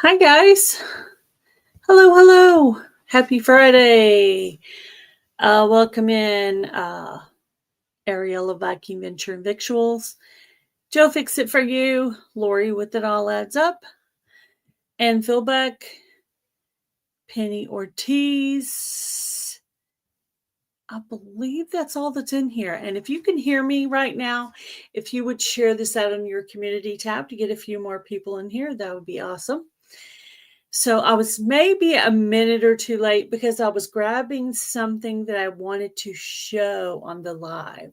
Hi, guys. Hello, hello. Happy Friday. Welcome in Ariella Viking Venture and Victuals. Joe Fix It For You. Lori with It All Adds Up. And Philbeck. Penny Ortiz. I believe that's all that's in here. And if you can hear me right now, if you would share this out on your community tab to get a few more people in here, that would be awesome. So I was maybe a minute or two late because I was grabbing something that I wanted to show on the live.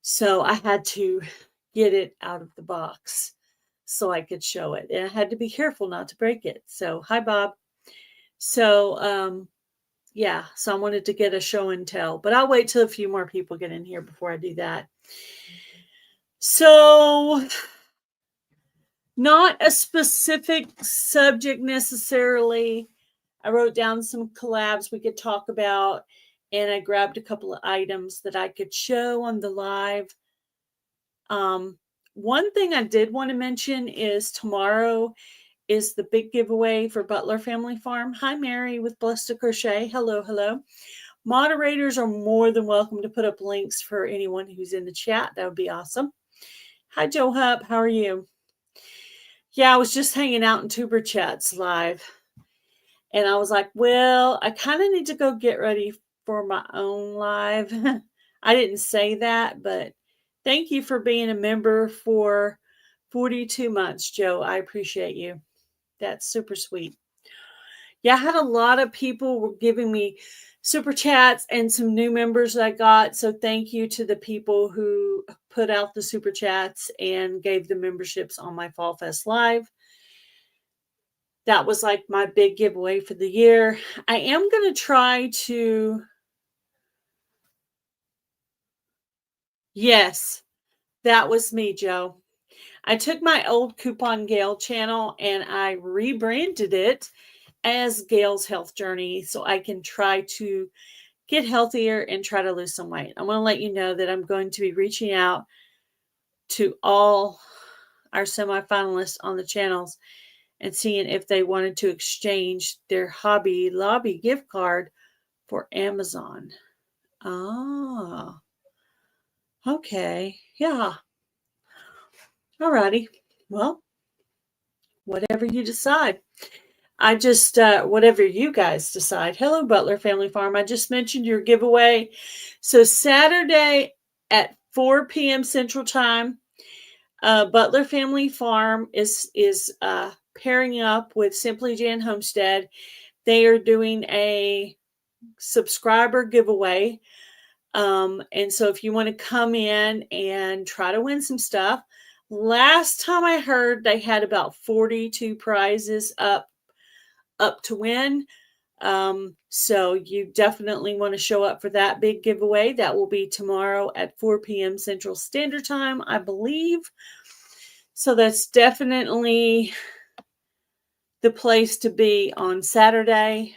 So I had to get it out of the box so I could show it. And I had to be careful not to break it. So hi, Bob. So yeah, so I wanted to get a show and tell, but I'll wait till a few more people get in here before I do that. So not a specific subject necessarily. I wrote down some collabs we could talk about, and I grabbed a couple of items that I could show on the live. One thing I did want to mention is tomorrow is the big giveaway for Butler Family Farm. Hi, Mary with Blessed to Crochet. Hello, hello. Moderators are more than welcome to put up links for anyone who's in the chat. That would be awesome. Hi, Joe Hupp. How are you? Yeah, I was just hanging out in Tuber Chats live. And I was like, well, I kind of need to go get ready for my own live. I didn't say that, but thank you for being a member for 42 months, Joe. I appreciate you. That's super sweet. Yeah, I had a lot of people were giving me super chats and some new members that I got. So thank you to the people who put out the super chats and gave the memberships on my Fall Fest Live. That was like my big giveaway for the year. I am going to try to. Yes, that was me, Joe. I took my old Coupon Gail channel and I rebranded it as Gail's Health Journey so I can try to get healthier and try to lose some weight. I want to let you know that I'm going to be reaching out to all our semifinalists on the channels and seeing if they wanted to exchange their Hobby Lobby gift card for Amazon. Ah, okay. Yeah. Alrighty. Well, whatever you decide. I just, whatever you guys decide. Hello, Butler Family Farm. I just mentioned your giveaway. So Saturday at 4 p.m. Central Time, Butler Family Farm is pairing up with Simply Jan Homestead. They are doing a subscriber giveaway. And so if you want to come in and try to win some stuff, last time I heard they had about 42 prizes up to win. So you definitely want to show up for that big giveaway. That will be tomorrow at 4 p.m. Central Standard Time, I believe. So that's definitely the place to be on Saturday.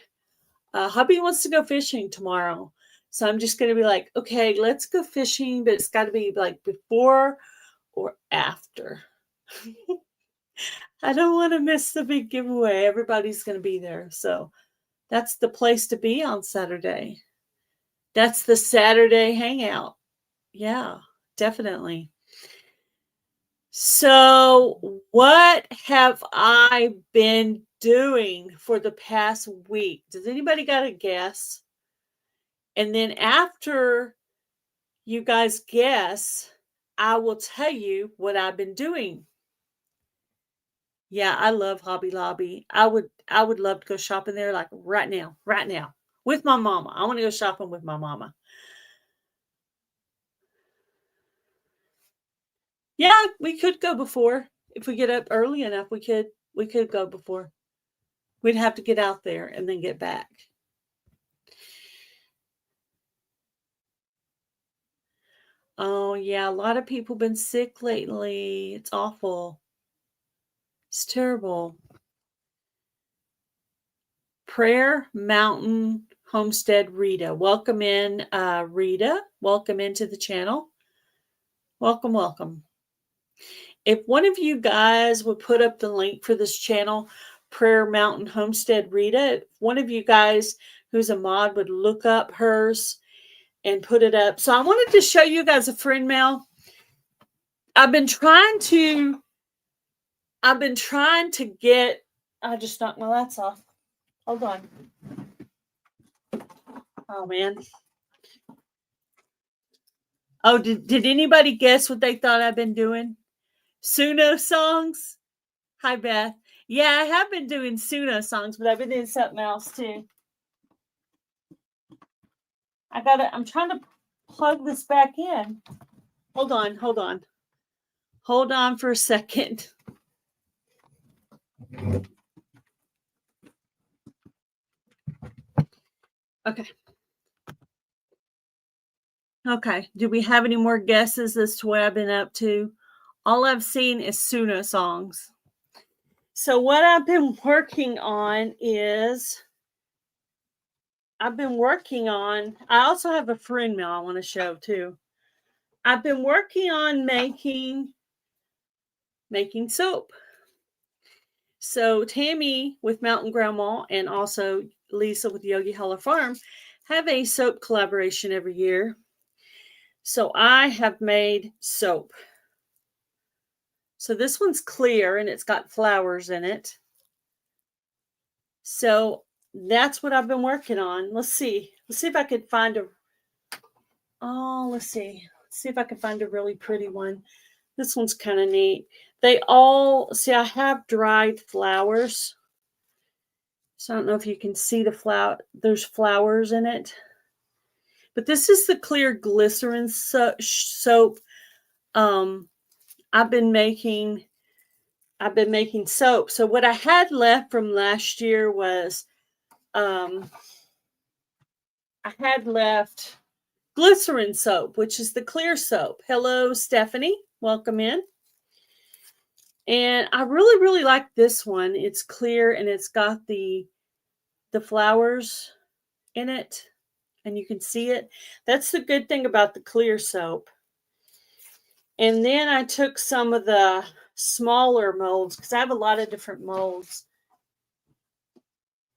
Hubby wants to go fishing tomorrow. So I'm just going to be like, okay, let's go fishing, but it's got to be like before or after. I don't want to miss the big giveaway. Everybody's going to be there. So that's the place to be on Saturday. That's the Saturday hangout. Yeah, definitely. So what have I been doing for the past week? Does anybody got a guess? And then after you guys guess, I will tell you what I've been doing. Yeah, I love Hobby Lobby. I would love to go shopping there like right now with my mama. I want to go shopping with my mama. Yeah, we could go before. If we get up early enough, we could go before. We'd have to get out there and then get back. Oh, yeah, a lot of people been sick lately. It's awful. It's terrible. Prayer Mountain Homestead Rita. Welcome in, Rita. Welcome into the channel. Welcome, welcome. If one of you guys would put up the link for this channel, Prayer Mountain Homestead Rita. If one of you guys who's a mod would look up hers and put it up. So I wanted to show you guys a friend mail. I've been trying to get, I just knocked my lights off. Hold on. Oh man. Oh, did anybody guess what they thought I've been doing? Suno songs? Hi, Beth. Yeah, I have been doing Suno songs, but I've been doing something else too. I'm trying to plug this back in. Hold on. Hold on for a second. Okay. Do we have any more guesses as to what I've been up to? All I've seen is Suno songs. So what I've been working on is, I also have a friend mail I want to show too. I've been working on making soap. So Tammy with Mountain Grandma and also Lisa with Yogi Holler Farm have a soap collaboration every year. So I have made soap. So this one's clear and it's got flowers in it. So that's what I've been working on. Let's see if I could find let's see if I can find a really pretty one. This one's kind of neat. I have dried flowers. So I don't know if you can see the flower. There's flowers in it. But this is the clear glycerin soap. I've been making soap. So what I had left from last year was I had left glycerin soap, which is the clear soap. Hello, Stephanie. Welcome in. And I really, really like this one. It's clear and it's got the flowers in it. And you can see it. That's the good thing about the clear soap. And then I took some of the smaller molds because I have a lot of different molds.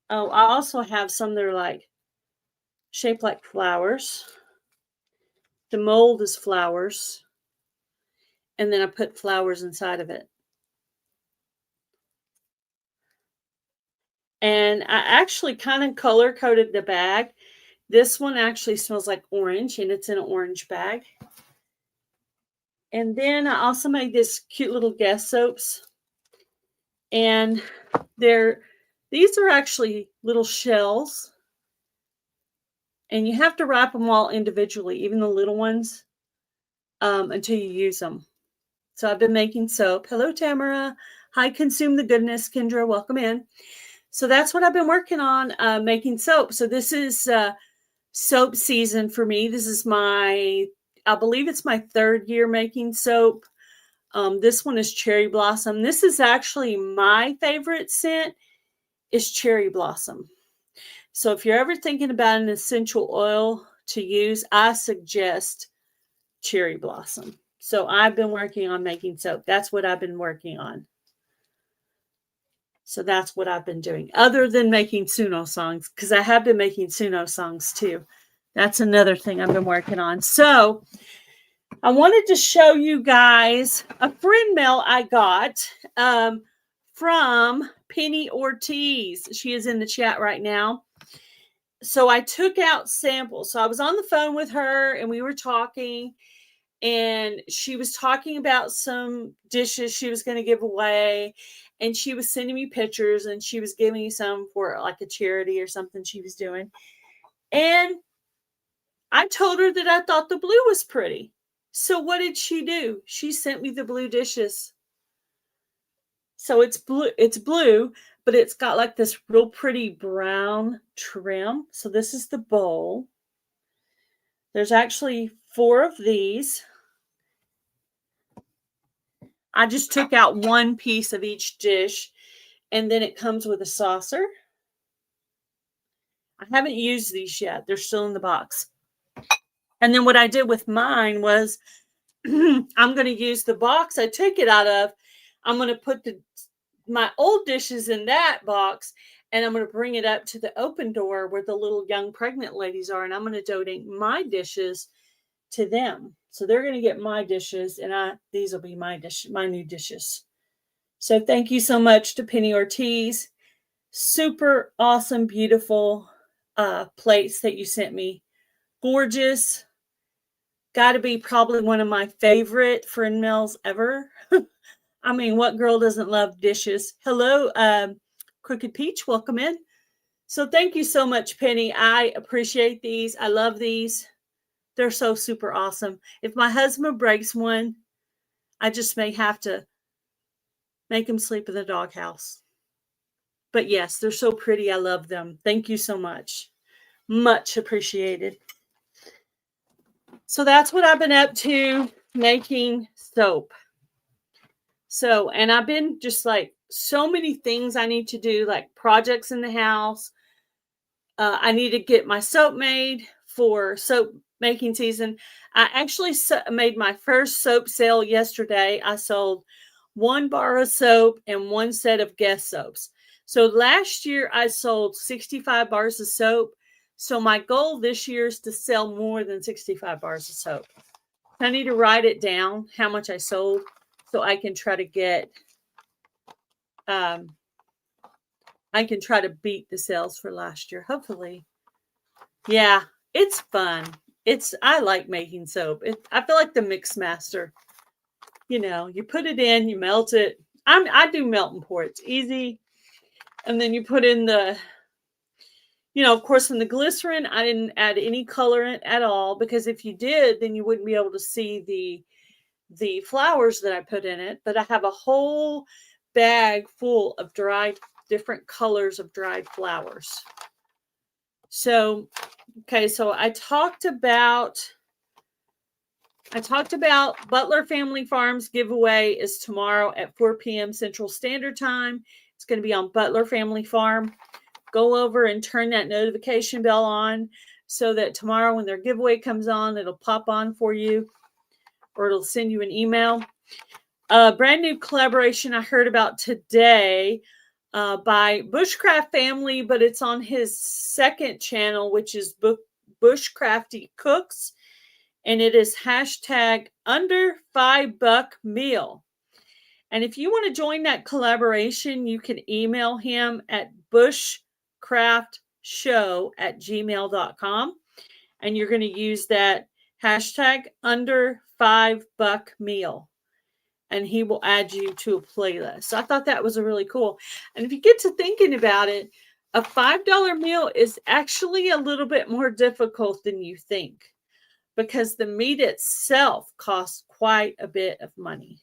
Oh, I also have some that are like shaped like flowers. The mold is flowers. And then I put flowers inside of it. And I actually kind of color coded the bag. This one actually smells like orange and it's in an orange bag. And then I also made this cute little guest soaps. And these are actually little shells. And you have to wrap them all individually, even the little ones, until you use them. So I've been making soap. Hello, Tamara. Hi, Consume the Goodness. Kendra, welcome in. So that's what I've been working on, making soap. So this is soap season for me. This is I believe it's my 3rd year making soap. This one is Cherry Blossom. This is actually my favorite scent is Cherry Blossom. So if you're ever thinking about an essential oil to use, I suggest Cherry Blossom. So I've been working on making soap. That's what I've been working on. So that's what I've been doing, other than making Suno songs, because I have been making Suno songs too. That's another thing I've been working on. So I wanted to show you guys a friend mail I got from Penny Ortiz. She is in the chat right now. So I took out samples. So I was on the phone with her and we were talking. And she was talking about some dishes she was going to give away. And she was sending me pictures and she was giving me some for like a charity or something she was doing. And I told her that I thought the blue was pretty. So what did she do? She sent me the blue dishes. So it's blue, but it's got like this real pretty brown trim. So this is the bowl. There's actually 4 of these. I just took out one piece of each dish, and then it comes with a saucer. I haven't used these yet. They're still in the box. And then what I did with mine was I'm going to use the box I took it out of. I'm going to put my old dishes in that box, and I'm going to bring it up to the open door where the little young pregnant ladies are, and I'm going to donate my dishes to them. So they're going to get my dishes, and these will be my new dishes. So thank you so much to Penny Ortiz. Super awesome, beautiful plates that you sent me. Gorgeous. Got to be probably one of my favorite friend meals ever. I mean, what girl doesn't love dishes? Hello, Crooked Peach. Welcome in. So thank you so much, Penny. I appreciate these. I love these. They're so super awesome. If my husband breaks one, I just may have to make him sleep in the doghouse. But yes, they're so pretty. I love them. Thank you so much. Much appreciated. So that's what I've been up to, making soap. So, and I've been just like so many things I need to do, like projects in the house. I need to get my soap made for soap making season. I actually made my first soap sale yesterday. I sold 1 bar of soap and 1 set of Guess soaps. So last year I sold 65 bars of soap. So my goal this year is to sell more than 65 bars of soap. I need to write it down, how much I sold, so I can try to get, I can try to beat the sales for last year, hopefully. Yeah, it's fun. I like making soap. I feel like the mix master. You know, you put it in, you melt it. I do melt and pour. It's easy. And then you put in the, of course, in the glycerin, I didn't add any colorant at all, because if you did, then you wouldn't be able to see the flowers that I put in it. But I have a whole bag full of different colors of dried flowers. So, okay, so I talked about Butler Family Farms giveaway is tomorrow at 4 p.m. Central Standard Time. It's going to be on Butler Family Farm. Go over and turn that notification bell on so that tomorrow when their giveaway comes on, it'll pop on for you, or it'll send you an email. A brand new collaboration I heard about today by Bushcraft Family, but it's on his second channel, which is Bushcrafty Cooks. And it is hashtag under $5 meal. And if you want to join that collaboration, you can email him at bushcraftshow@gmail.com. And you're going to use that hashtag under $5 meal. And he will add you to a playlist. So I thought that was a really cool. And if you get to thinking about it, a $5 meal is actually a little bit more difficult than you think, because the meat itself costs quite a bit of money.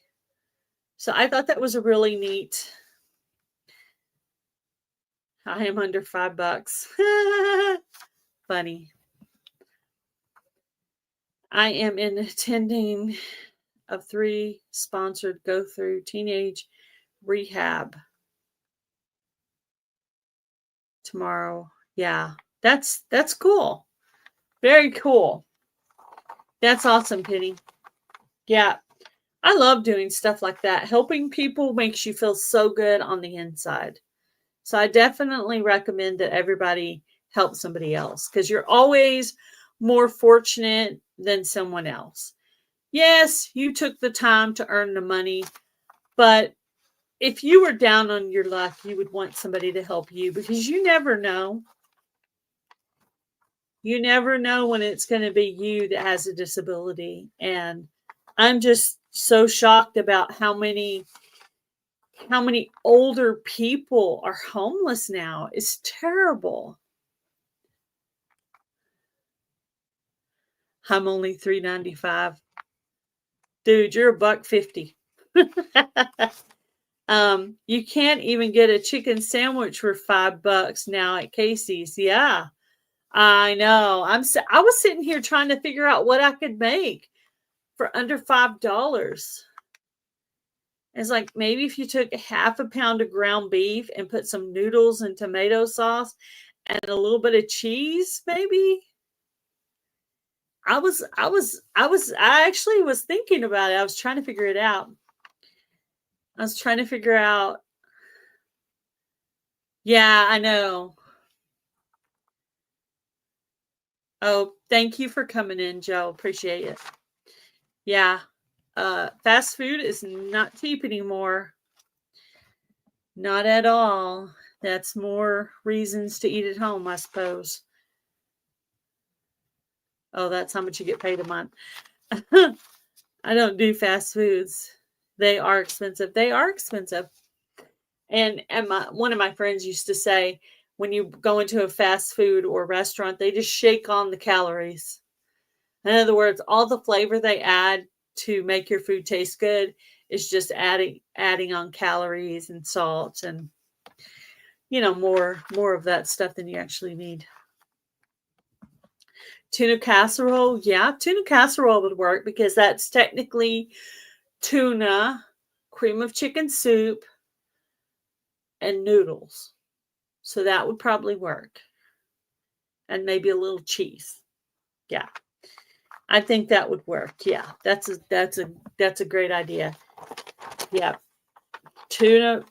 So I thought that was a really neat. I am under $5. Funny. I am in attending of 3 sponsored go through teenage rehab tomorrow. Yeah, that's cool. Very cool. That's awesome, Penny. Yeah, I love doing stuff like that. Helping people makes you feel so good on the inside. So I definitely recommend that everybody help somebody else, because you're always more fortunate than someone else. Yes, you took the time to earn the money, but if you were down on your luck, you would want somebody to help you, because you never know. You never know when it's going to be you that has a disability. And I'm just so shocked about how many older people are homeless now. It's terrible. I'm only $3.95. Dude, you're $1.50. You can't even get a chicken sandwich for $5 now at Casey's. Yeah, I know. I was sitting here trying to figure out what I could make for under $5. It's like, maybe if you took half a pound of ground beef and put some noodles and tomato sauce and a little bit of cheese, maybe. I actually was thinking about it. I was trying to figure it out. I was trying to figure out Yeah, I know. Oh, thank you for coming in, Joe. Appreciate it. Yeah. Fast food is not cheap anymore. Not at all. That's more reasons to eat at home, I suppose. Oh, that's how much you get paid a month. I don't do fast foods. They are expensive. They are expensive. And one of my friends used to say, when you go into a fast food or restaurant, they just shake on the calories. In other words, all the flavor they add to make your food taste good is just adding on calories and salt and more of that stuff than you actually need. Tuna casserole, yeah, tuna casserole would work because that's technically tuna, cream of chicken soup, and noodles. So that would probably work. And maybe a little cheese. Yeah. I think that would work. Yeah. That's a great idea. Yeah. Tuna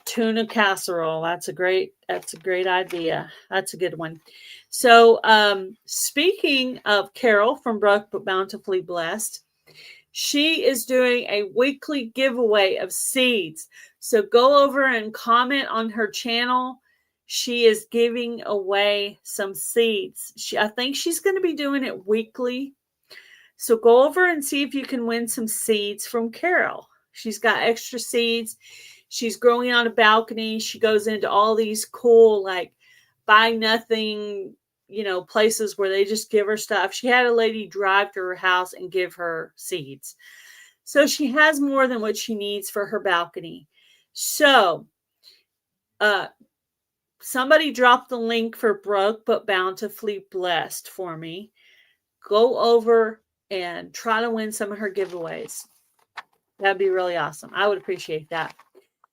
casserole. That's a great idea. That's a good one. So speaking of Carol from Broke but Bountifully Blessed, she is doing a weekly giveaway of seeds. So go over and comment on her channel. She is giving away some seeds. I think she's going to be doing it weekly. So go over and see if you can win some seeds from Carol. She's got extra seeds. She's growing on a balcony. She goes into all these cool, like, buy nothing, places where they just give her stuff. She had a lady drive to her house and give her seeds. So she has more than what she needs for her balcony. So somebody dropped the link for Broke but Bountifully Blessed for me. Go over and try to win some of her giveaways. That'd be really awesome. I would appreciate that.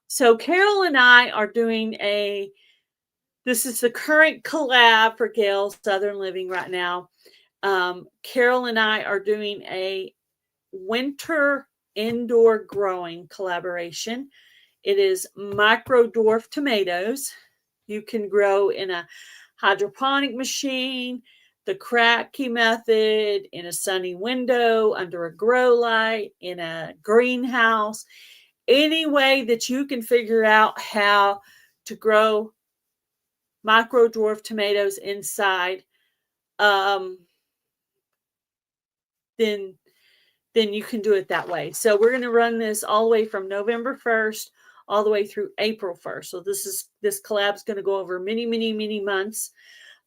So Carol and I are doing this is the current collab for Gail Southern Living right now. Carol and I are doing a winter indoor growing collaboration. It is micro dwarf tomatoes. You can grow in a hydroponic machine, the Kratky method, in a sunny window, under a grow light, in a greenhouse, any way that you can figure out how to grow micro dwarf tomatoes inside, then you can do it that way. So we're going to run this all the way from November 1st all the way through April 1st. So this collab is going to go over many, many, many months.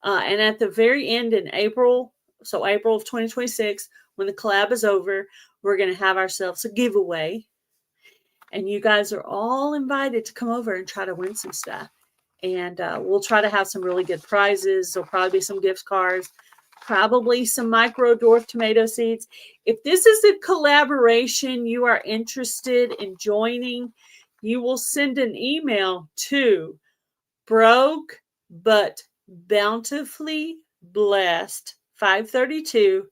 And at the very end in April, so April of 2026, when the collab is over, we're going to have ourselves a giveaway. And you guys are all invited to come over and try to win some stuff. And we'll try to have some really good prizes. There'll probably be some gift cards, probably some micro dwarf tomato seeds. If this is a collaboration you are interested in joining, you will send an email to broke but bountifully blessed 532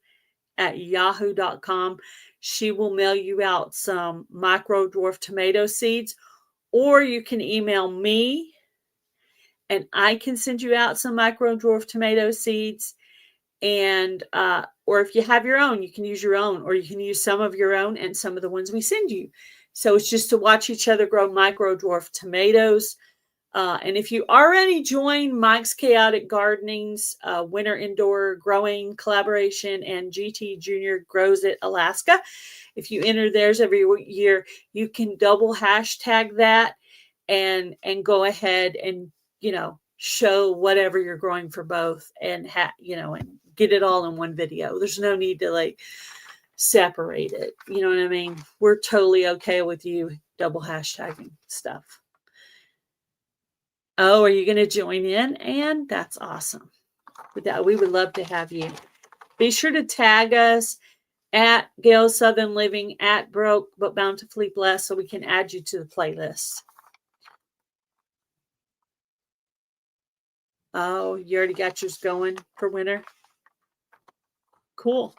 at yahoo.com. She will mail you out some micro dwarf tomato seeds, or you can email me and I can send you out some micro dwarf tomato seeds. And or if you have your own, you can use your own, or you can use some of your own and some of the ones we send you. So it's just to watch each other grow micro dwarf tomatoes. And if you already joined Mike's Chaotic Gardening's Winter Indoor Growing Collaboration and GT Junior Grows It Alaska, if you enter theirs every year, you can double hashtag that and go ahead and show whatever you're growing for both, and and get it all in one video. There's no need to separate it. You know what I mean? We're totally okay with you double hashtagging stuff. Oh, are you going to join in? And that's awesome. We would love to have you. Be sure to tag us at Gail Southern Living, at Broke but Bountifully Blessed, so we can add you to the playlist. Oh, you already got yours going for winter? Cool.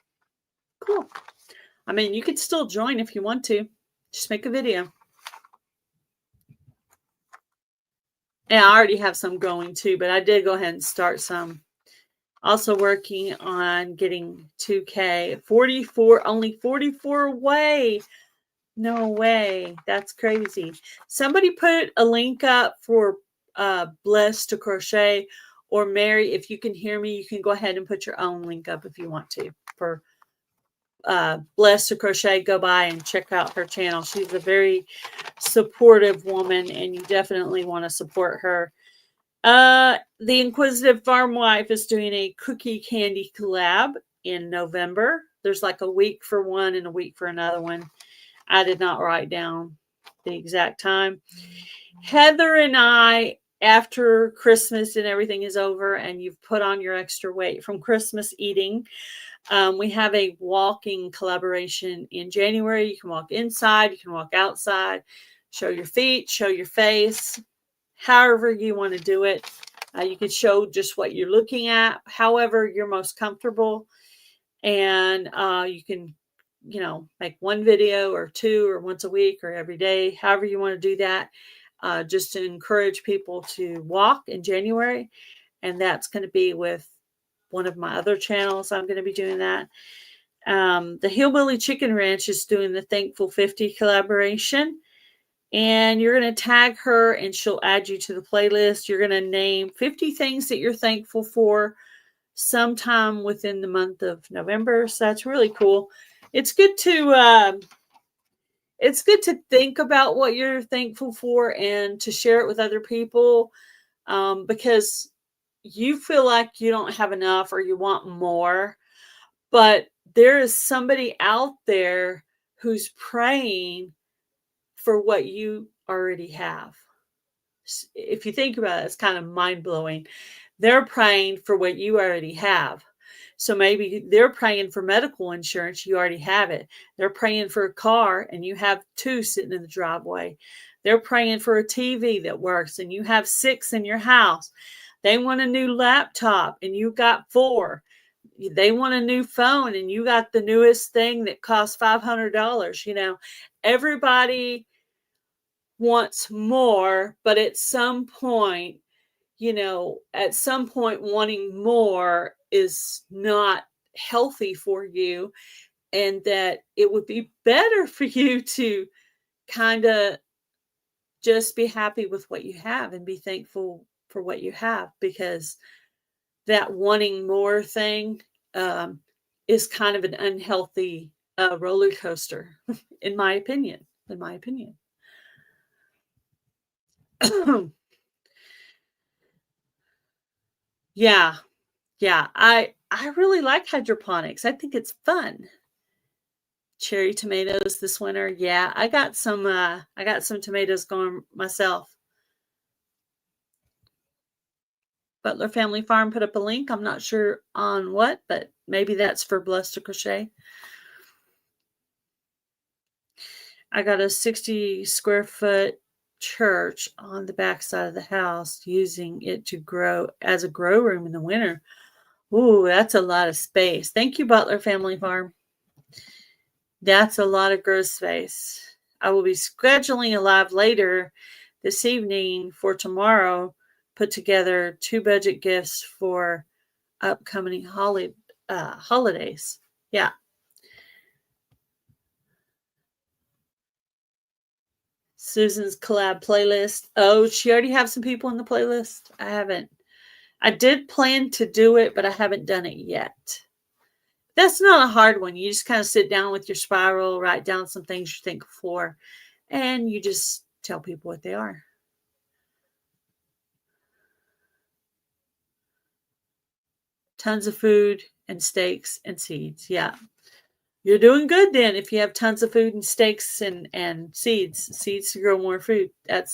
Cool. I mean, you could still join if you want to. Just make a video. And I already have some going too, but I did go ahead and start some. Also working on getting 2K. 44, only 44 away. No way. That's crazy. Somebody put a link up for Blessed to Crochet, or Mary, if you can hear me, you can go ahead and put your own link up if you want to for Blessed to Crochet. Go by and check out her channel. She's a very supportive woman, and you definitely want to support her. The Inquisitive Farm Wife is doing a cookie candy collab in November. There's like a week for one and a week for another one. I did not write down the exact time. Heather and I, after Christmas and everything is over and you've put on your extra weight from Christmas eating, we have a walking collaboration in January. You can walk inside, you can walk outside, show your feet, show your face, however you want to do it. You can show just what you're looking at, however you're most comfortable. And you can, make one video or two or once a week or every day, however you want to do that, just to encourage people to walk in January. And that's going to be with one of my other channels. I'm going to be doing that. The Hillbilly Chicken Ranch is doing the Thankful 50 collaboration. And you're going to tag her and she'll add you to the playlist. You're going to name 50 things that you're thankful for sometime within the month of November. So that's really cool. It's good to think about what you're thankful for and to share it with other people, because you feel like you don't have enough or you want more, but there is somebody out there who's praying for what you already have. If you think about it, it's kind of mind-blowing. They're praying for what you already have. So maybe they're praying for medical insurance. You already have it. They're praying for a car and you have 2 sitting in the driveway. They're praying for a TV that works and you have 6 in your house. They want a new laptop and you got 4. They want a new phone and you got the newest thing that costs $500. Everybody wants more, but at some point, wanting more is not healthy for you, and that it would be better for you to kind of just be happy with what you have and be thankful for what you have, because that wanting more thing is kind of an unhealthy roller coaster, in my opinion. Yeah. I really like hydroponics. I think it's fun. Cherry tomatoes this winter. Yeah, I got some tomatoes going myself. Butler Family Farm put up a link. I'm not sure on what, but maybe that's for Blessed to Crochet. I got a 60 square foot church on the back side of the house, using it to grow as a grow room in the winter. Ooh, that's a lot of space. Thank you, Butler Family Farm. That's a lot of grow space. I will be scheduling a live later this evening for tomorrow, put together 2 budget gifts for upcoming holidays. Yeah. Susan's collab playlist. Oh, she already have some people in the playlist? I haven't. I did plan to do it, but I haven't done it yet. That's not a hard one. You just kind of sit down with your spiral, write down some things you're thankful for, and you just tell people what they are. Tons of food and steaks and seeds. Yeah. You're doing good then if you have tons of food and steaks and seeds to grow more food. That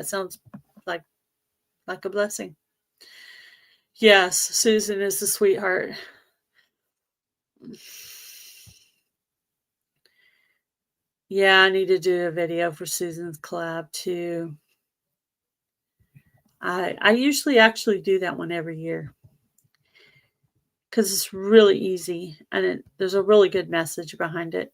sounds like a blessing. Yes, Susan is the sweetheart. Yeah, I need to do a video for Susan's collab too. I usually actually do that one every year because it's really easy and there's a really good message behind it.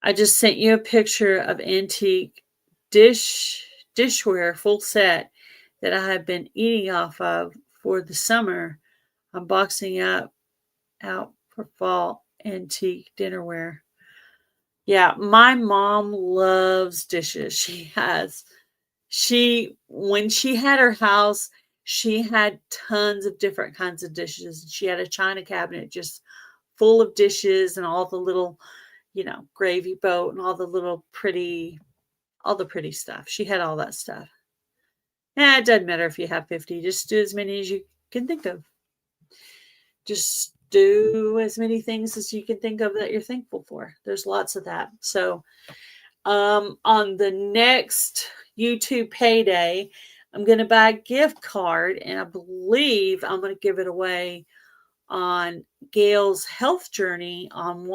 I just sent you a picture of antique dish dishware full set that I have been eating off of for the summer. I'm boxing out for fall antique dinnerware. Yeah, my mom loves dishes. When she had her house, she had tons of different kinds of dishes. She had a china cabinet just full of dishes and all the little, gravy boat and all the pretty stuff. She had all that stuff. Yeah, it doesn't matter if you have 50, just do as many as you can think of. Just do as many things as you can think of that you're thankful for. There's lots of that. So, on the next YouTube payday, I'm going to buy a gift card, and I believe I'm going to give it away on Gail's health journey on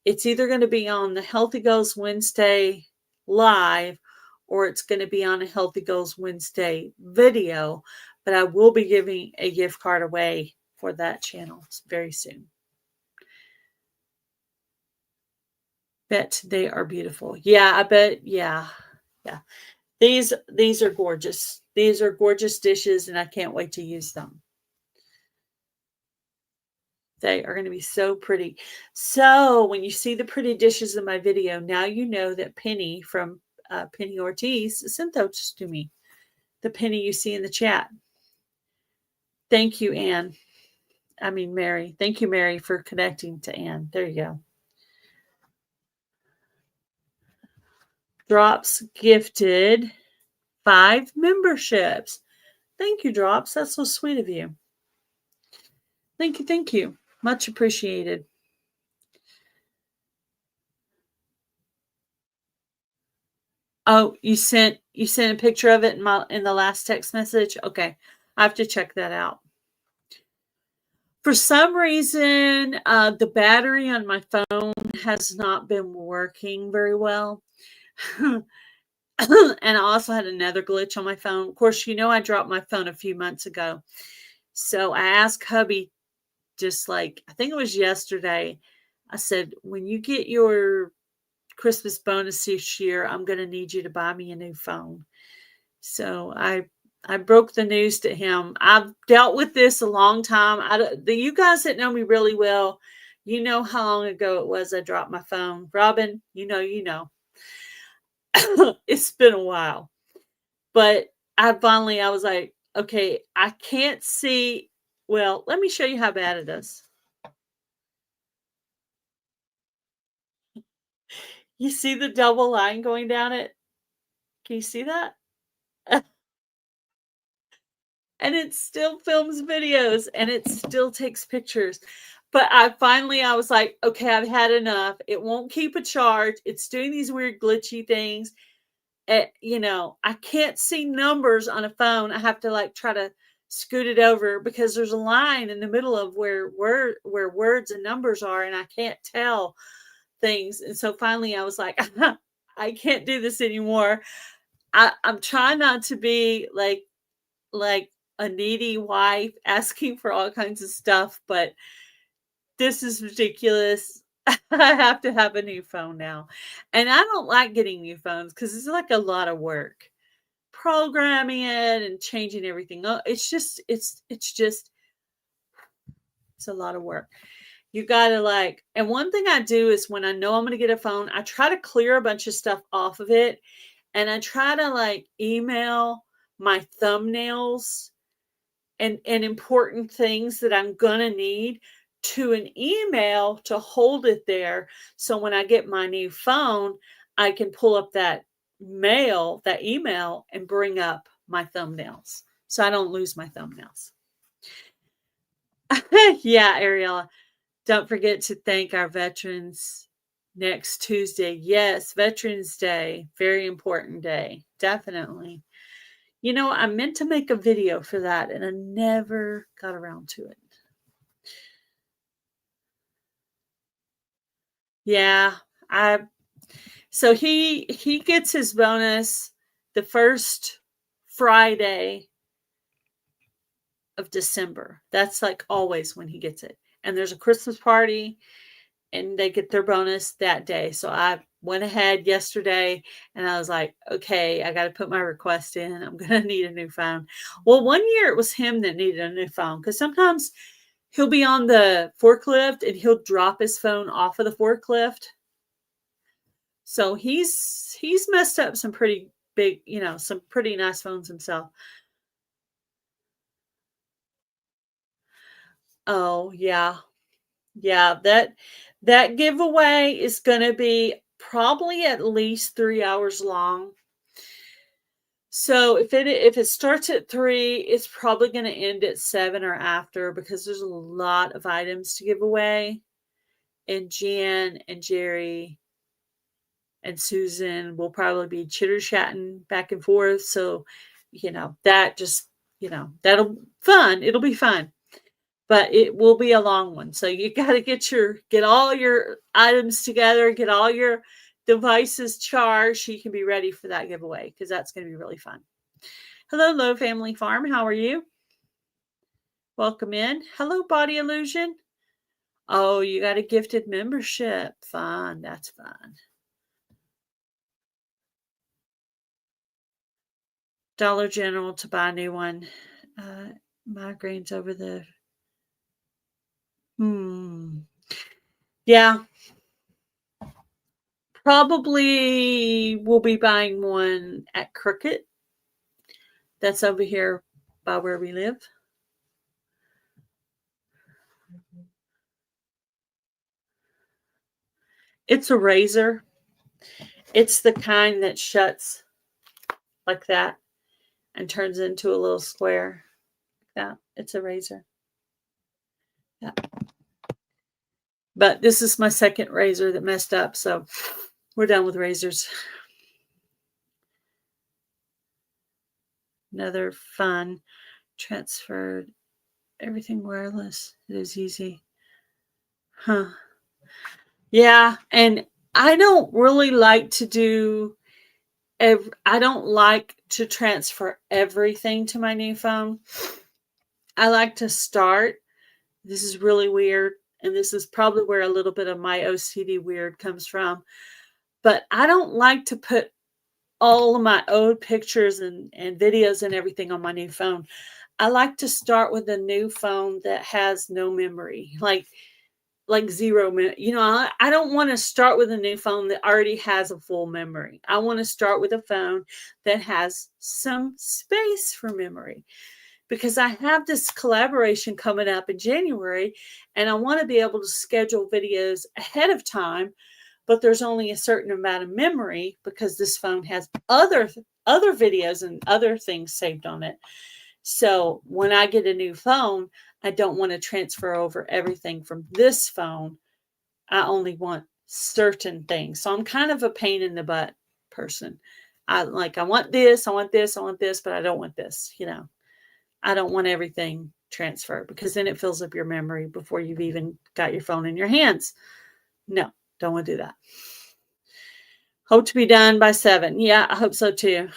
it's either going to be on the Healthy Goals Wednesday live, or it's going to be on a Healthy Goals Wednesday video, but I will be giving a gift card away for that channel very soon. Bet they are beautiful. Yeah, I bet. Yeah. These are gorgeous. These are gorgeous dishes, and I can't wait to use them. They are going to be so pretty. So when you see the pretty dishes in my video, now you know that Penny from Penny Ortiz sent those to me. The Penny you see in the chat. Thank you, Mary. Thank you, Mary, for connecting to Ann. There you go. Drops gifted 5 memberships. Thank you, Drops. That's so sweet of you. Thank you. Thank you. Much appreciated. Oh, you sent a picture of it in the last text message? Okay. I have to check that out. For some reason, the battery on my phone has not been working very well. And I also had another glitch on my phone. Of course, I dropped my phone a few months ago. So I asked hubby, just like, I think it was yesterday, I said, when you get your Christmas bonus this year, I'm going to need you to buy me a new phone. So I broke the news to him. I've dealt with this a long time. You guys that know me really well, you know how long ago it was I dropped my phone. Robin, you know. It's been a while. But I was like, okay, I can't see. Well, let me show you how bad it is. You see the double line going down it? Can you see that? And it still films videos and it still takes pictures. But I was like, okay, I've had enough. It won't keep a charge. It's doing these weird glitchy things. I can't see numbers on a phone. I have to try to scoot it over because there's a line in the middle of where words and numbers are, and I can't tell things. And so finally I was like, I can't do this anymore. I'm trying not to be like a needy wife asking for all kinds of stuff, but this is ridiculous. I have to have a new phone now. And I don't like getting new phones because it's like a lot of work. Programming it and changing everything. It's a lot of work. You gotta and one thing I do is when I know I'm gonna get a phone, I try to clear a bunch of stuff off of it. And I try to email my thumbnails and important things that I'm gonna need to an email to hold it there. So when I get my new phone, I can pull up that email, and bring up my thumbnails. So I don't lose my thumbnails. Yeah, Ariella. Don't forget to thank our veterans next Tuesday. Yes, Veterans Day. Very important day. Definitely. I meant to make a video for that and I never got around to it. Yeah, so he gets his bonus the first Friday of December. That's always when he gets it. And there's a Christmas party and they get their bonus that day. So I went ahead yesterday and I was like, okay, I got to put my request in. I'm going to need a new phone. Well, one year it was him that needed a new phone because sometimes he'll be on the forklift and he'll drop his phone off of the forklift. So he's messed up some pretty big, some pretty nice phones himself. Oh, yeah. Yeah, that giveaway is gonna be probably at least 3 hours long. So if it starts at 3, it's probably gonna end at 7 or after because there's a lot of items to give away, and Jan and Jerry and Susan will probably be chitter-chatting back and forth, so, that just, it'll be fun. But it will be a long one. So you got to get all your items together, get all your devices charged so you can be ready for that giveaway because that's going to be really fun. Hello, Low Family Farm. How are you? Welcome in. Hello, Body Illusion. Oh, you got a gifted membership. Fun. That's fun. Dollar General to buy a new one. Migraines over the Yeah. Probably we'll be buying one at Crooked. That's over here by where we live. It's a razor. It's the kind that shuts like that and turns into a little square. Yeah, it's a razor. Yeah. But this is my second razor that messed up, so we're done with razors. Another fun transferred everything wireless. It is easy. Huh. Yeah, and I don't really like to do I don't like to transfer everything to my new phone. I like to start. This is really weird, and this is probably where a little bit of my OCD weird comes from. But I don't like to put all of my old pictures and videos and everything on my new phone. I like to start with a new phone that has no memory, like zero minute. I don't want to start with a new phone that already has a full memory. I want to start with a phone that has some space for memory because I have this collaboration coming up in January and I want to be able to schedule videos ahead of time, but there's only a certain amount of memory because this phone has other videos and other things saved on it. So when I get a new phone, I don't want to transfer over everything from this phone. I only want certain things. So I'm kind of a pain in the butt person. I want this, I want this, I want this, but I don't want this, I don't want everything transferred because then it fills up your memory before you've even got your phone in your hands. No, don't want to do that. Hope to be done by 7. Yeah, I hope so too.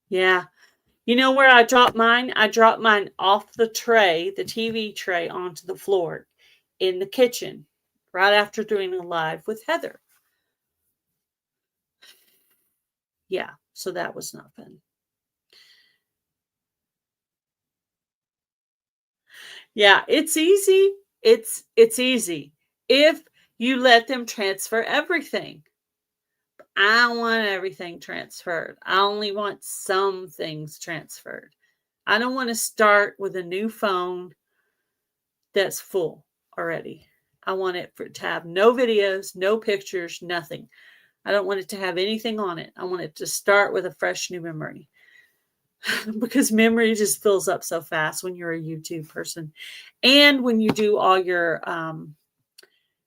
Yeah. You know where I dropped mine? I dropped mine off the tray, the TV tray, onto the floor in the kitchen right after doing a live with Heather. Yeah, so that was not fun. Yeah, it's easy. It's easy if you let them transfer everything. I want everything transferred. I only want some things transferred. I don't want to start with a new phone that's full already. I want it to have no videos, no pictures, nothing. I don't want it to have anything on it. I want it to start with a fresh new memory because memory just fills up so fast when you're a YouTube person and when you do all your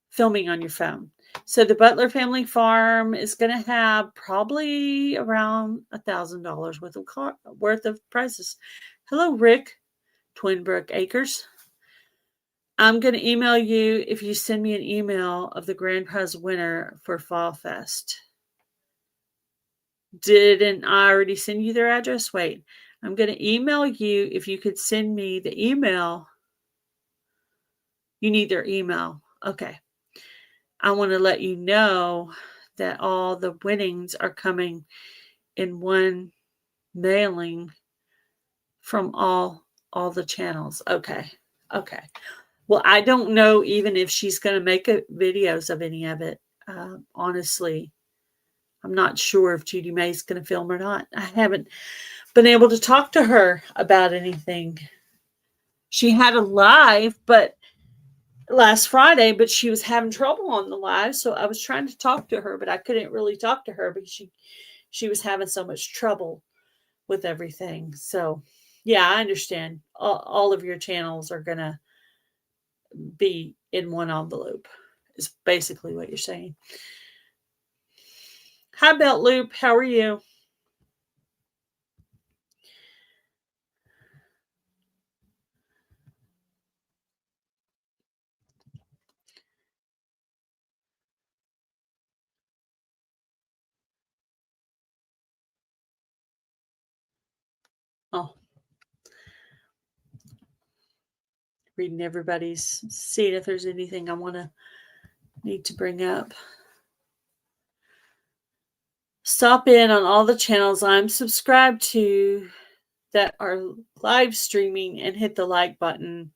filming on your phone. So the Butler Family Farm is going to have probably around $1,000 worth of prizes. Hello, Rick, Twinbrook Acres. I'm going to email you if you send me an email of the grand prize winner for Fall Fest. Didn't I already send you their address? Wait, I'm going to email you if you could send me the email. You need their email. Okay. I want to let you know that all the winnings are coming in one mailing from all the channels. Okay. Okay. Well, I don't know even if she's going to make videos of any of it. Honestly, I'm not sure if Judy May's going to film or not. I haven't been able to talk to her about anything. She had a live, but last Friday, but she was having trouble on the live, so I was trying to talk to her, but I couldn't really talk to her because she was having so much trouble with everything. So, yeah, I understand. All of your channels are going to be in one envelope, is basically what you're saying. Hi, Belt Loop. How are you? Oh, reading everybody's, seeing if there's anything I need to bring up. Stop in on all the channels I'm subscribed to that are live streaming and hit the like button,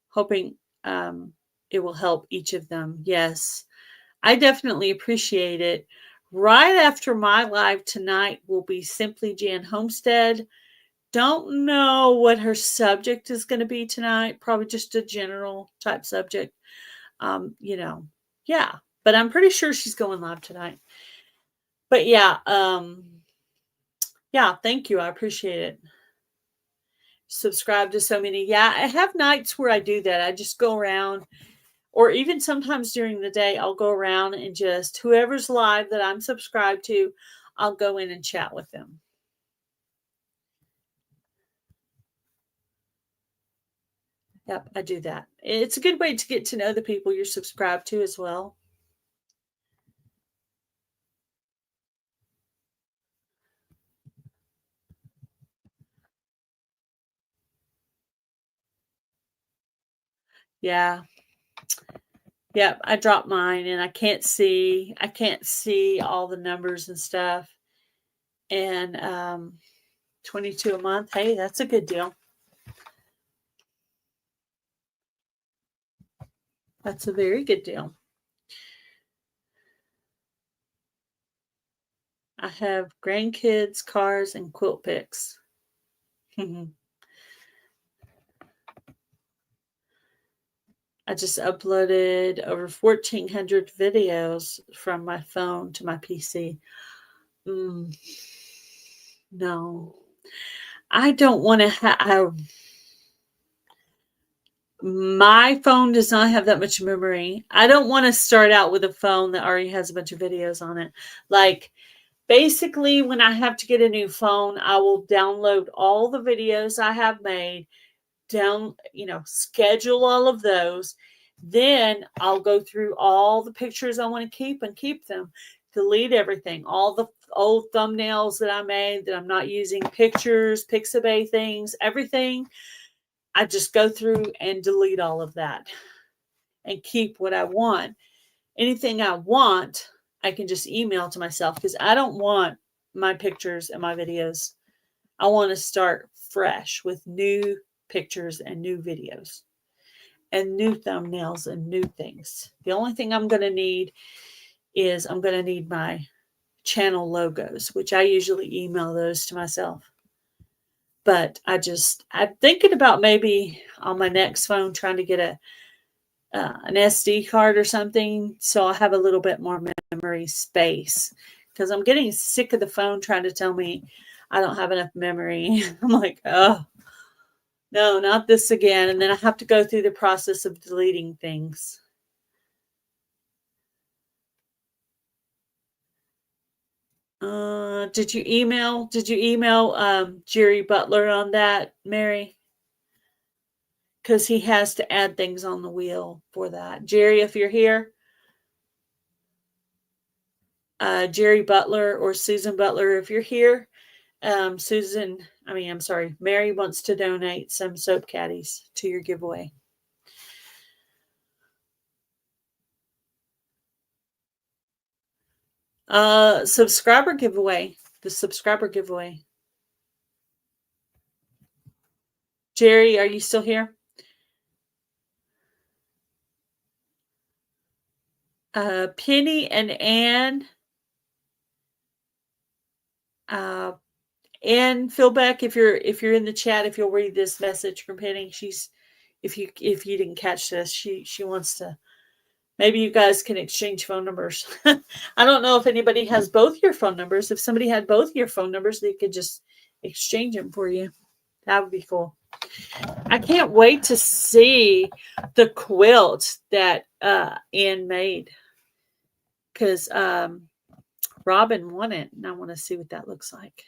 hoping it will help each of them. Yes, I definitely appreciate it. Right after my live tonight will be Simply Jan Homestead. Don't know what her subject is going to be tonight. Probably just a general type subject. Yeah, but I'm pretty sure she's going live tonight. But yeah, thank you. I appreciate it. Subscribe to so many. Yeah, I have nights where I do that. I just go around, or even sometimes during the day, I'll go around and just whoever's live that I'm subscribed to, I'll go in and chat with them. Yep, I do that. It's a good way to get to know the people you're subscribed to as well. Yeah. Yep, I dropped mine and I can't see all the numbers and stuff. And 22 a month. Hey, that's a good deal. That's a very good deal. I have grandkids, cars, and quilt picks. I just uploaded over 1,400 videos from my phone to my PC. No, I don't want to have. My phone does not have that much memory. I don't want to start out with a phone that already has a bunch of videos on it. Like, basically, when I have to get a new phone, I will download all the videos I have made, schedule all of those. Then I'll go through all the pictures I want to keep and keep them. Delete everything, all the old thumbnails that I made that I'm not using, pictures, Pixabay things, everything. I just go through and delete all of that and keep what I want. Anything I want, I can just email to myself because I don't want my pictures and my videos. I want to start fresh with new pictures and new videos and new thumbnails and new things. The only thing I'm going to need is I'm going to need my channel logos, which I usually email those to myself. But I'm thinking about maybe on my next phone trying to get an SD card or something so I'll have a little bit more memory space, because I'm getting sick of the phone trying to tell me I don't have enough memory. I'm like, oh, no, not this again. And then I have to go through the process of deleting things. Did you email Jerry Butler on that, Mary? Because he has to add things on the wheel for that. Jerry, if you're here, Jerry Butler or Susan Butler, if you're here, Mary wants to donate some soap caddies to your giveaway. Subscriber giveaway. The subscriber giveaway. Jerry, are you still here? Penny and Ann. Ann Philbeck, if you're in the chat, if you'll read this message from Penny, if you didn't catch this, she wants to. Maybe you guys can exchange phone numbers. I don't know if anybody has both your phone numbers. If somebody had both your phone numbers, they could just exchange them for you. That would be cool. I can't wait to see the quilt that Ann made, because Robin won it, and I want to see what that looks like.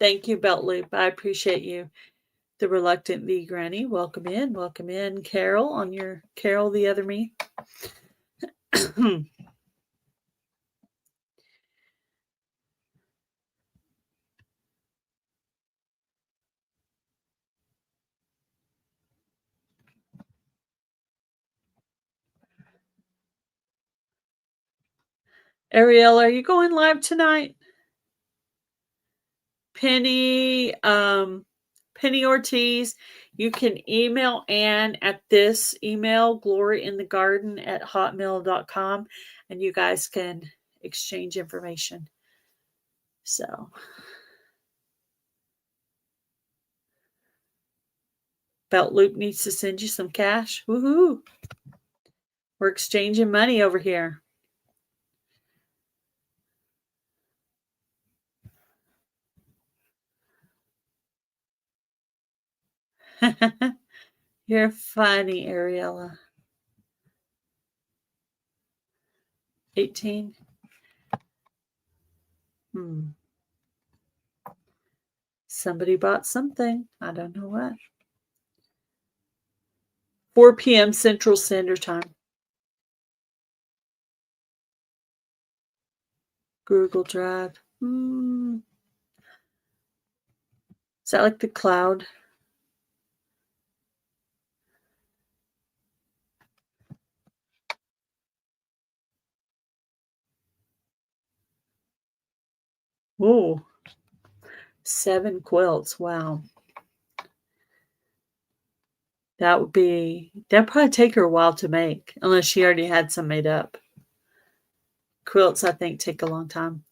Thank you, Belt Loop. I appreciate you. The Reluctant V Granny, welcome in. Welcome in, Carol, on your Carol, the other me. Ariel, are you going live tonight? Penny Ortiz, you can email Ann at this email, gloryinthegarden@hotmail.com, and you guys can exchange information. So, Belt Loop needs to send you some cash. Woohoo! We're exchanging money over here. You're funny, Ariella. 18. Somebody bought something. I don't know what. 4 p.m. Central Standard Time. Google Drive. Is that like the cloud? Whoa. 7 quilts. Wow. That'd probably take her a while to make, unless she already had some made up. Quilts, I think, take a long time.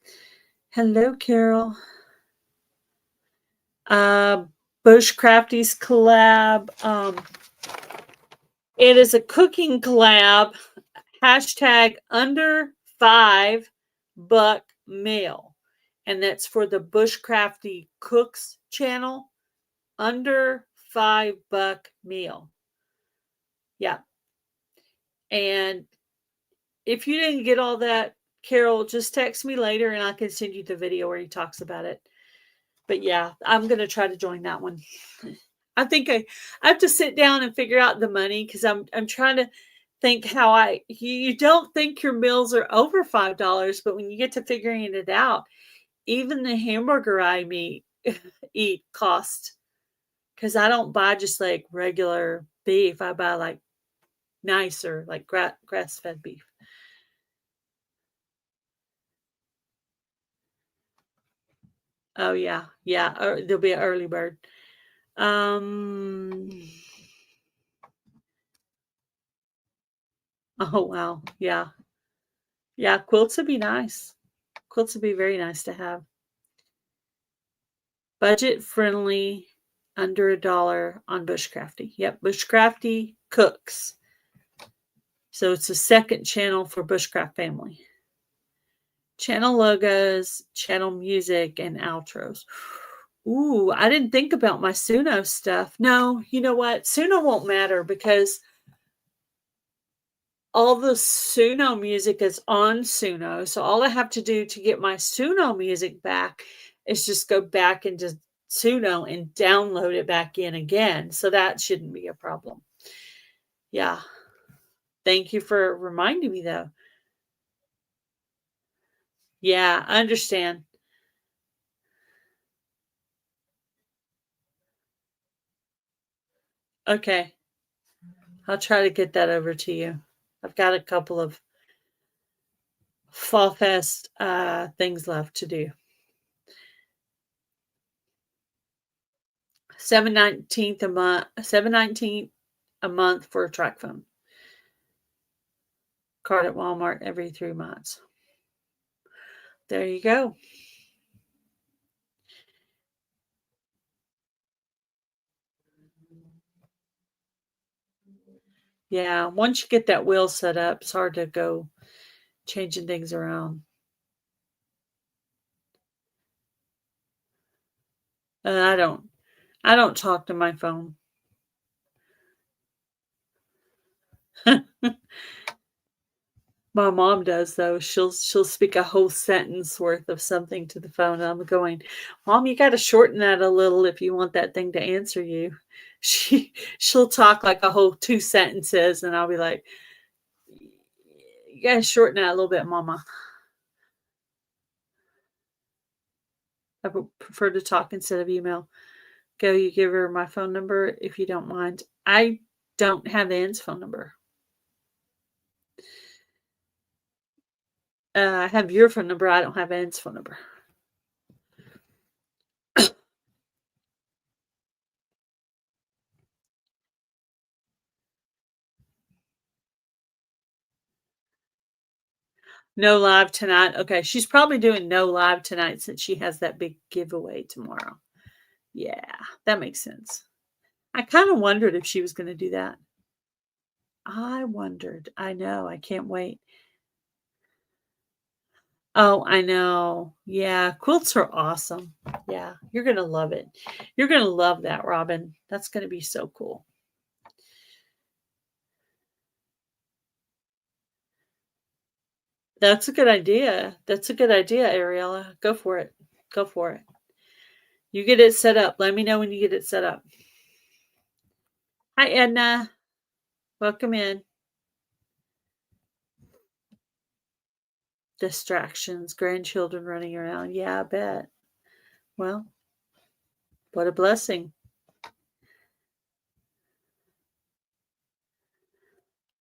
Hello, Carol. Bushcrafties collab. It is a cooking collab. Hashtag under $5 meal. And that's for the Bushcrafty Cooks channel. Under $5 meal. Yeah. And if you didn't get all that, Carol, just text me later and I can send you the video where he talks about it. But yeah, I'm going to try to join that one. I think I have to sit down and figure out the money, because I'm trying to think how you don't think your meals are over $5, but when you get to figuring it out, even the hamburger I eat cost, because I don't buy just like regular beef. I buy like nicer, like grass-fed beef. Oh yeah. There'll be an early bird. Oh wow. Yeah. Quilts would be nice. Quilts would be very nice to have. Budget friendly, under $1 on Bushcrafty. Yep, Bushcrafty Cooks. So it's a second channel for Bushcraft family. Channel logos, channel music, and outros. Ooh, I didn't think about my Suno stuff. No, you know what? Suno won't matter, because all the Suno music is on Suno. So all I have to do to get my Suno music back is just go back into Suno and download it back in again. So that shouldn't be a problem. Yeah. Thank you for reminding me, though. Yeah, I understand. Okay. I'll try to get that over to you. I've got a couple of Fall Fest things left to do. 719 a month. 719 a month for a track phone. Card at Walmart every 3 months. There you go. Yeah, once you get that wheel set up, it's hard to go changing things around. I don't talk to my phone. My mom does though. She'll speak a whole sentence worth of something to the phone. And I'm going, Mom, you got to shorten that a little if you want that thing to answer you. She'll talk like a whole 2 sentences, and I'll be like, you got to shorten that a little bit, Mama. I would prefer to talk instead of email. Go, you give her my phone number if you don't mind. I don't have Ann's phone number. I have your phone number. I don't have Ann's phone number. No live tonight. Okay, she's probably doing no live tonight since she has that big giveaway tomorrow. Yeah, that makes sense. I kind of wondered if she was going to do that. I wondered. I know. I can't wait. Oh, I know. Yeah, quilts are awesome. Yeah, you're going to love it. You're going to love that, Robin. That's going to be so cool. That's a good idea. That's a good idea, Ariella. Go for it. Go for it. You get it set up. Let me know when you get it set up. Hi, Edna. Welcome in. Distractions, grandchildren running around. Yeah, I bet. Well, what a blessing.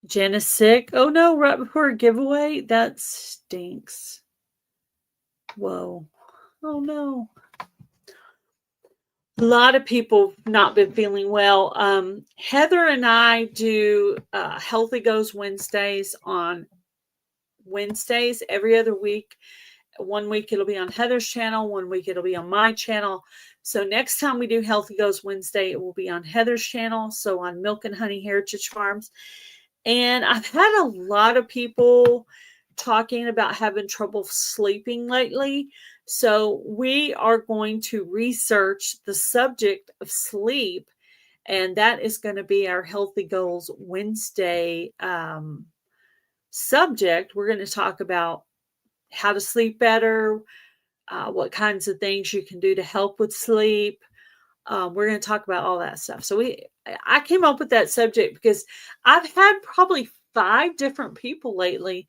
Jen is sick. Oh no, right before a giveaway? That stinks. Whoa. Oh no. A lot of people have not been feeling well. Heather and I do Healthy Goes Wednesdays on Wednesdays every other week. One week it'll be on Heather's channel. One week it'll be on my channel. So next time we do Healthy Goes Wednesday, it will be on Heather's channel. So on Milk and Honey Heritage Farms. And I've had a lot of people talking about having trouble sleeping lately. So we are going to research the subject of sleep. And that is going to be our Healthy Goals Wednesday subject. We're going to talk about how to sleep better, what kinds of things you can do to help with sleep. We're going to talk about all that stuff. So I came up with that subject because I've had probably 5 different people lately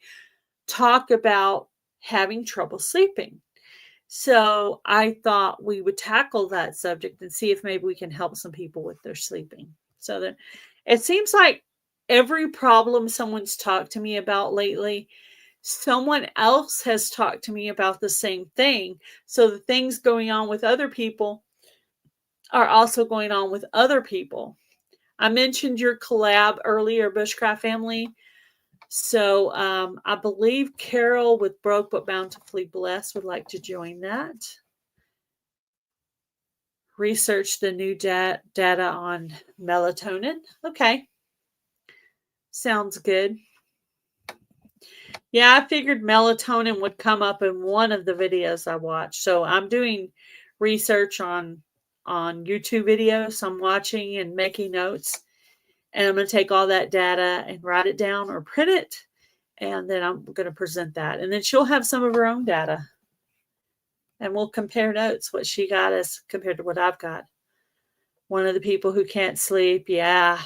talk about having trouble sleeping. So I thought we would tackle that subject and see if maybe we can help some people with their sleeping. So that it seems like every problem someone's talked to me about lately, someone else has talked to me about the same thing. So the things going on with other people are also going on with other people. I mentioned your collab earlier, Bushcraft Family. So I believe Carol with Broke But Bountifully Blessed would like to join that. Research the new data on melatonin. Okay. Sounds good. Yeah, I figured melatonin would come up in one of the videos I watched. So I'm doing research on YouTube videos. I'm watching and making notes. And I'm going to take all that data and write it down or print it. And then I'm going to present that. And then she'll have some of her own data. And we'll compare notes, what she got as compared to what I've got. One of the people who can't sleep. Yeah.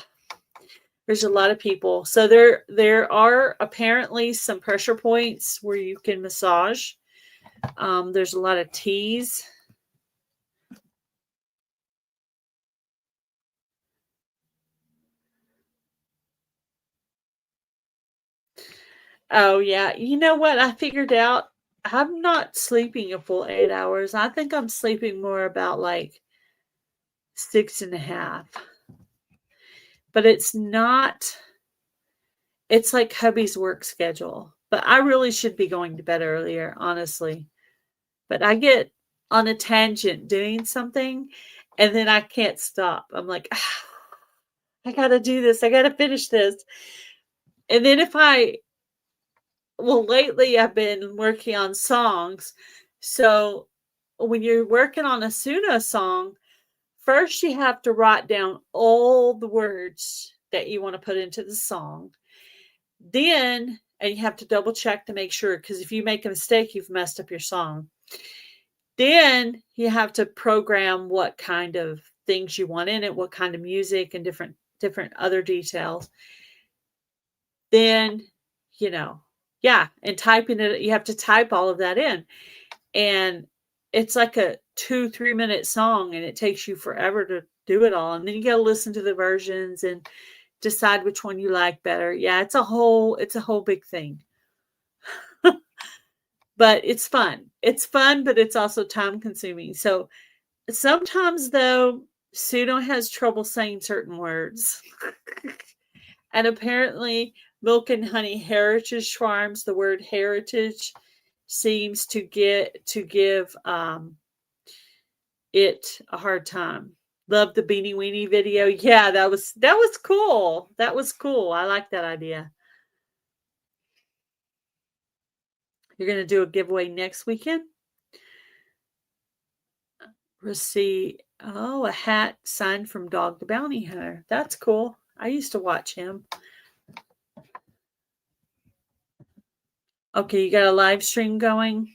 There's a lot of people. So there are apparently some pressure points where you can massage. There's a lot of teas. Oh, yeah. You know what? I figured out I'm not sleeping a full 8 hours. I think I'm sleeping more about like 6.5. But it's not, it's like hubby's work schedule. But I really should be going to bed earlier, honestly. But I get on a tangent doing something and then I can't stop. I'm like, "Ah, I got to do this. I got to finish this." And then well, lately I've been working on songs. So when you're working on a Suno song, first you have to write down all the words that you want to put into the song. Then, and you have to double check to make sure, because if you make a mistake, you've messed up your song. Then you have to program what kind of things you want in it, what kind of music and different other details. Then, you know, yeah, and typing it, you have to type all of that in. And it's like a 2-3 minute song and it takes you forever to do it all. And then you got to listen to the versions and decide which one you like better. Yeah, it's a whole big thing. But it's fun. It's fun, but it's also time consuming. So sometimes though, Suno has trouble saying certain words. And apparently Milk and Honey Heritage Farms, the word heritage seems to give it a hard time. Love the Beanie Weenie video. Yeah, that was cool. That was cool. I like that idea. You're gonna do a giveaway next weekend? Receive a hat signed from Dog the Bounty Hunter. That's cool. I used to watch him. Okay, you got a live stream going?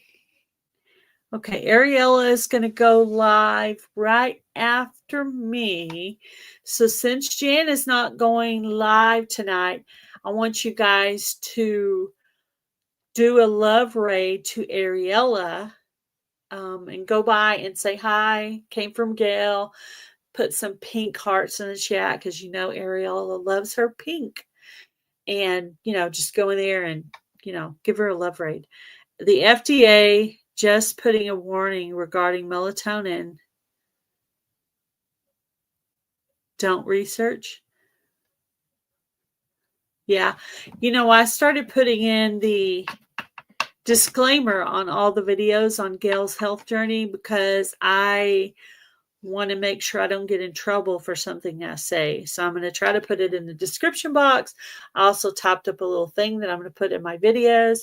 Okay, Ariella is going to go live right after me. So since Jan is not going live tonight, I want you guys to do a love raid to Ariella and go by and say hi. Came from Gail. Put some pink hearts in the chat because you know Ariella loves her pink. And, just go in there and, give her a love raid. The FDA just putting a warning regarding melatonin. Don't research. Yeah. I started putting in the disclaimer on all the videos on Gail's health journey because I want to make sure I don't get in trouble for something I say. So I'm going to try to put it in the description box. I also typed up a little thing that I'm going to put in my videos.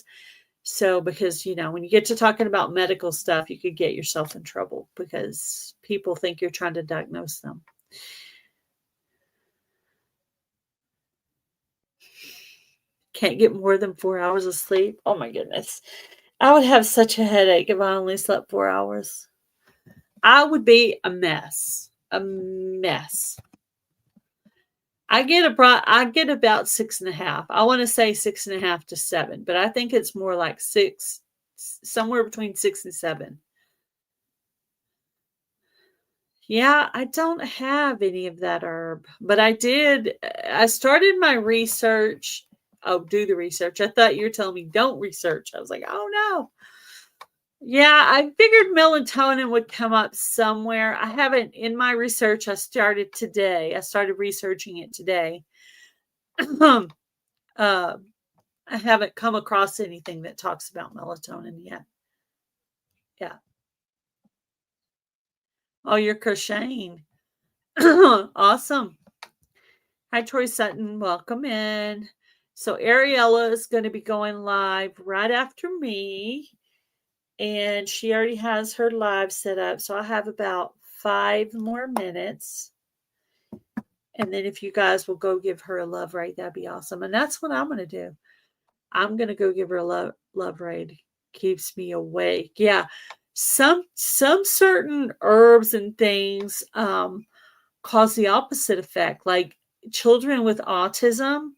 So, because, when you get to talking about medical stuff, you could get yourself in trouble because people think you're trying to diagnose them. Can't get more than 4 hours of sleep. Oh my goodness. I would have such a headache if I only slept 4 hours. I would be a mess. A mess. I get about 6.5. I want to say 6.5 to 7, but I think it's more like 6, somewhere between 6 and 7. Yeah, I don't have any of that herb, but I started my research. Oh, do the research. I thought you were telling me don't research. I was like, oh no. Yeah, I figured melatonin would come up somewhere. I haven't, in my research, I started today. I started researching it today. I haven't come across anything that talks about melatonin yet. Yeah. Oh, you're crocheting. Awesome. Hi, Troy Sutton. Welcome in. So Ariella is going to be going live right after me. And she already has her live set up. So I have about 5 more minutes. And then if you guys will go give her a love raid, that'd be awesome. And that's what I'm going to do. I'm going to go give her a love raid. Keeps me awake. Yeah. Some certain herbs and things cause the opposite effect. Like children with autism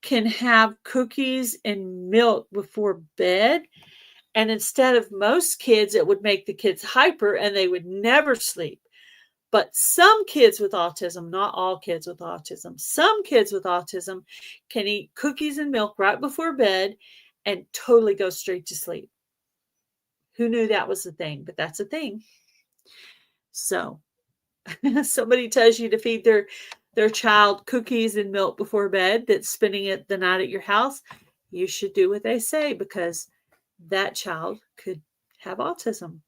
can have cookies and milk before bed. And instead of most kids, it would make the kids hyper and they would never sleep. But some kids with autism, not all kids with autism, some kids with autism can eat cookies and milk right before bed and totally go straight to sleep. Who knew that was a thing? But that's a thing. So somebody tells you to feed their child cookies and milk before bed that's spending it the night at your house, you should do what they say, because that child could have autism.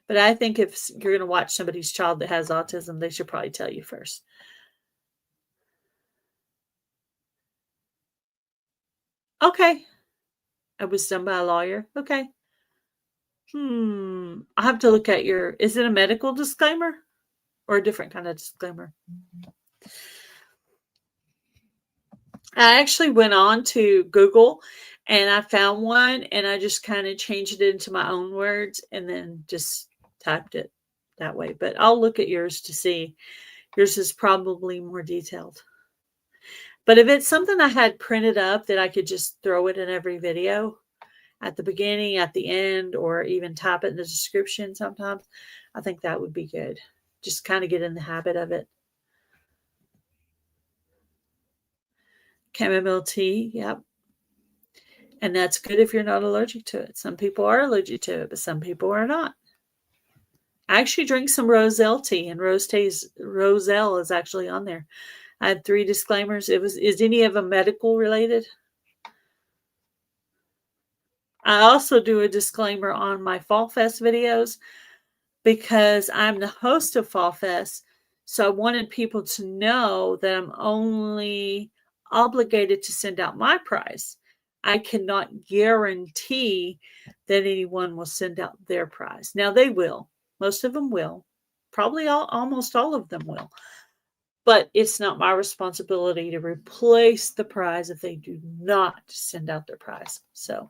But I think if you're going to watch somebody's child that has autism, they should probably tell you first. Okay. It was done by a lawyer. Okay. I have to look at is it a medical disclaimer or a different kind of disclaimer? I actually went on to Google and I found one, and I just kind of changed it into my own words and then just typed it that way. But I'll look at yours to see. Yours is probably more detailed. But if it's something I had printed up that I could just throw it in every video at the beginning, at the end, or even type it in the description sometimes, I think that would be good. Just kind of get in the habit of it. Chamomile tea, yep. And that's good if you're not allergic to it. Some people are allergic to it, but some people are not. I actually drink some roselle tea, and roselle is actually on there. I had 3 disclaimers. Is any of them medical related? I also do a disclaimer on my Fall Fest videos because I'm the host of Fall Fest. So I wanted people to know that I'm only obligated to send out my prize. I cannot guarantee that anyone will send out their prize. Now they will. Most of them will. Probably almost all of them will. But it's not my responsibility to replace the prize if they do not send out their prize. So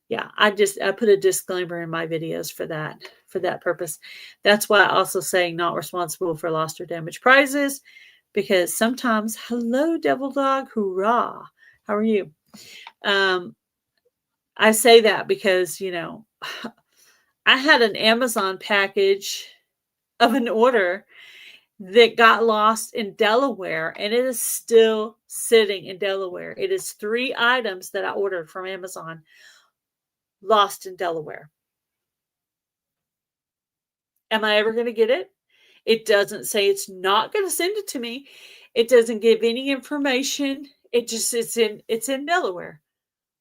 yeah, I put a disclaimer in my videos for that purpose. That's why I also say not responsible for lost or damaged prizes, because sometimes, hello, devil dog, hoorah, how are you? I say that because, I had an Amazon package of an order that got lost in Delaware, and it is still sitting in Delaware. It is 3 items that I ordered from Amazon lost in Delaware. Am I ever going to get it? It doesn't say it's not going to send it to me. It doesn't give any information. It's in Delaware.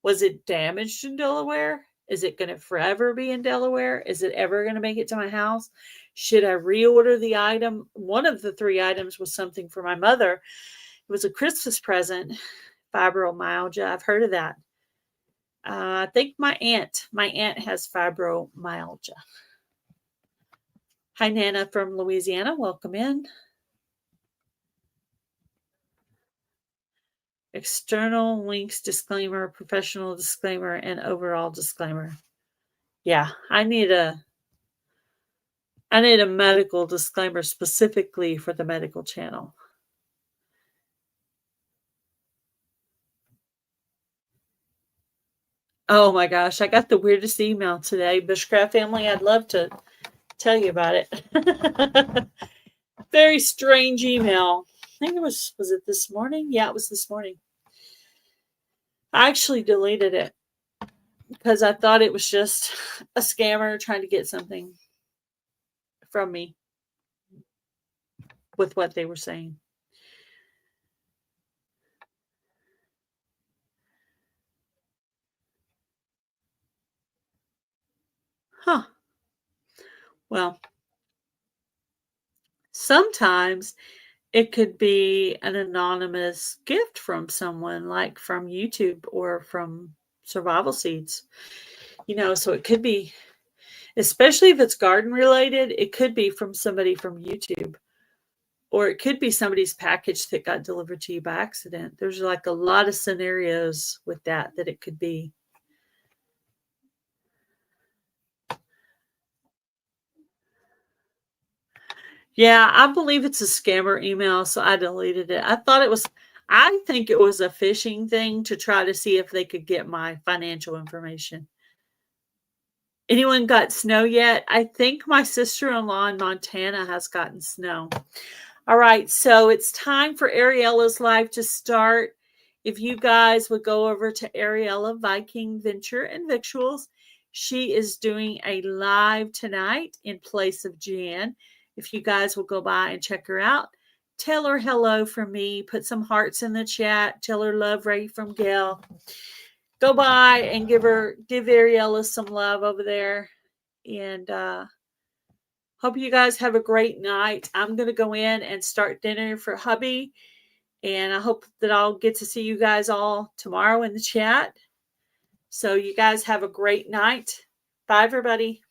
Was it damaged in Delaware? Is it going to forever be in Delaware? Is it ever going to make it to my house? Should I reorder the item? One of the 3 items was something for my mother. It was a Christmas present, fibromyalgia. I've heard of that. I think my aunt has fibromyalgia. Hi, Nana from Louisiana. Welcome in. External links disclaimer, professional disclaimer, and overall disclaimer. Yeah, I need a medical disclaimer specifically for the medical channel. Oh my gosh, I got the weirdest email today. Bushcraft family, I'd love to tell you about it. Very strange email. I think it was it this morning? Yeah, it was this morning. I actually deleted it because I thought it was just a scammer trying to get something from me with what they were saying. Huh. Well, sometimes it could be an anonymous gift from someone, like from YouTube or from Survival Seeds. So it could be, especially if it's garden related, it could be from somebody from YouTube. Or it could be somebody's package that got delivered to you by accident. There's like a lot of scenarios with that it could be. Yeah, I believe it's a scammer email, so I deleted it. I think it was a phishing thing to try to see if they could get my financial information. Anyone got snow yet? I think my sister-in-law in Montana has gotten snow. All right, so it's time for Ariella's live to start. If you guys would go over to Ariella Viking Venture and Victuals, she is doing a live tonight in place of Jan. If you guys will go by and check her out, tell her hello from me. Put some hearts in the chat. Tell her love Ray from Gail. Go by and give Ariella some love over there. And hope you guys have a great night. I'm going to go in and start dinner for hubby. And I hope that I'll get to see you guys all tomorrow in the chat. So you guys have a great night. Bye, everybody.